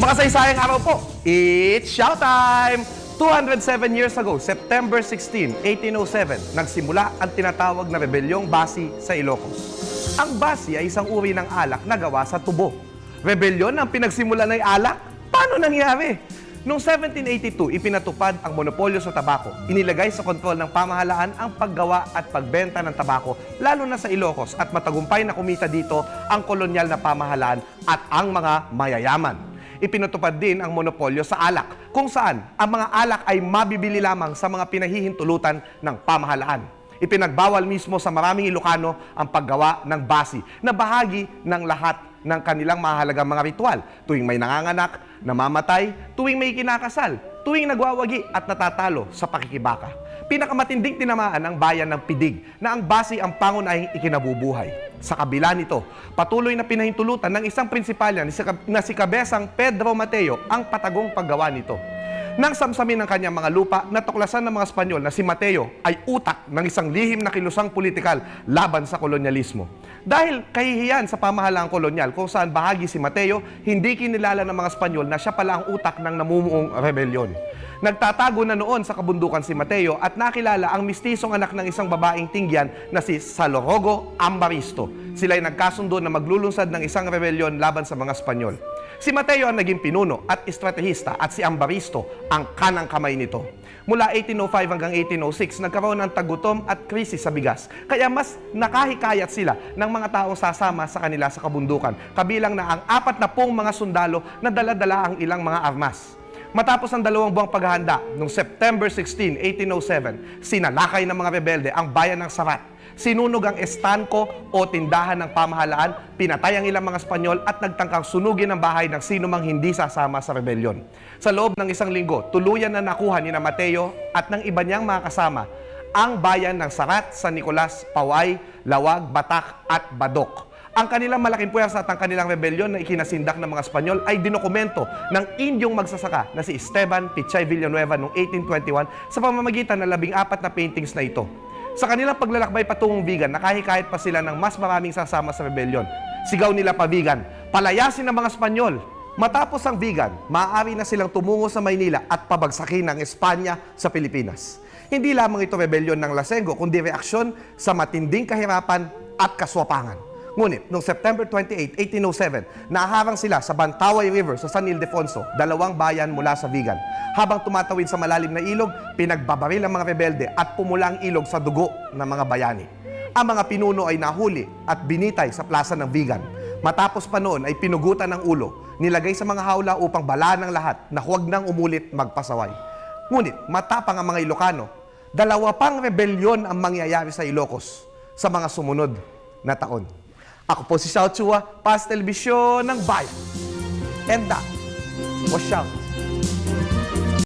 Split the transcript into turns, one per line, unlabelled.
Makasaysayang araw po, it's showtime! 207 years ago, September 16, 1807, nagsimula ang tinatawag na Rebelyong Basi sa Ilocos. Ang basi ay isang uri ng alak na gawa sa tubo. Rebelyon ang pinagsimulan ng alak? Paano nangyari? Noong 1782, ipinatupad ang monopolyo sa tabako. Inilagay sa kontrol ng pamahalaan ang paggawa at pagbenta ng tabako, lalo na sa Ilocos, at matagumpay na kumita dito ang kolonyal na pamahalaan at ang mga mayayaman. Ipinatupad din ang monopolyo sa alak, kung saan ang mga alak ay mabibili lamang sa mga pinahihintulutan ng pamahalaan. Ipinagbawal mismo sa maraming Ilocano ang paggawa ng basi na bahagi ng lahat ng kanilang mahalagang mga ritual tuwing may nanganganak, namamatay, tuwing may kinakasal, tuwing nagwawagi at natatalo sa pakikibaka. Pinakamatinding tinamaan ang bayan ng Pidig na ang basi ang pangunahing ikinabubuhay. Sa kabila nito, patuloy na pinahintulutan ng isang prinsipalya na si Cabezang Pedro Mateo ang patagong paggawa nito. Nang samsamin ng kanyang mga lupa, natuklasan ng mga Espanyol na si Mateo ay utak ng isang lihim na kilusang politikal laban sa kolonyalismo. Dahil kahihiyan sa pamahalaang kolonyal kung saan bahagi si Mateo, hindi kinilala ng mga Espanyol na siya pala ang utak ng namumuong rebelyon. Nagtatago na noon sa kabundukan si Mateo at nakilala ang mistisong anak ng isang babaeng tingyan na si Salorogo Ambaristo. Sila ay nagkasundo na maglulunsad ng isang rebelyon laban sa mga Espanyol. Si Mateo ang naging pinuno at estratehista at si Ambaristo ang kanang kamay nito. Mula 1805 hanggang 1806, nagkaroon ng tagutom at krisis sa bigas. Kaya mas nakahikayat sila ng mga taong sasama sa kanila sa kabundukan, kabilang na ang 40 mga sundalo na dala-dala ang ilang mga armas. Matapos ang 2 buwang paghahanda, noong September 16, 1807, sinalakay ng mga rebelde ang bayan ng Sarat. Sinunog ang estanko o tindahan ng pamahalaan, pinatay ang ilang mga Espanyol at nagtangkang sunugin ang bahay ng sino mang hindi sasama sa rebelyon. Sa loob ng 1 linggo, tuluyan na nakuha ni Mateo at ng iba niyang mga kasama ang bayan ng Sarat, San Nicolas, Paway, Lawag, Batak at Badok. Ang kanilang malaking puwersa at ang kanilang rebelyon na ikinasindak ng mga Espanyol ay dinokumento ng Indyong magsasaka na si Esteban Pichay Villanueva noong 1821 sa pamamagitan ng 14 na paintings na ito. Sa kanilang paglalakbay patungong Vigan, nakahikayat pa sila ng mas maraming sasama sa rebelyon. Sigaw nila pa Vigan, palayasin ng mga Espanyol. Matapos ang Vigan, maaari na silang tumungo sa Maynila at pabagsakin ng Espanya sa Pilipinas. Hindi lamang ito rebelyon ng Lasengo, kundi reaksyon sa matinding kahirapan at kaswapangan. Ngunit, noong September 28, 1807, naharang sila sa Bantaway River sa San Ildefonso, 2 bayan mula sa Vigan. Habang tumatawid sa malalim na ilog, pinagbabaril ang mga rebelde at pumula ang ilog sa dugo ng mga bayani. Ang mga pinuno ay nahuli at binitay sa plaza ng Vigan. Matapos pa noon ay pinugutan ng ulo, nilagay sa mga hawla upang balaan ng lahat na huwag nang umulit magpasaway. Ngunit, matapang ang mga Ilocano, 2 pang rebelyon ang mangyayari sa Ilocos sa mga sumunod na taon. Ako po si Xiao Chua, para sa telebisyon ng bayan. And that was Xiao.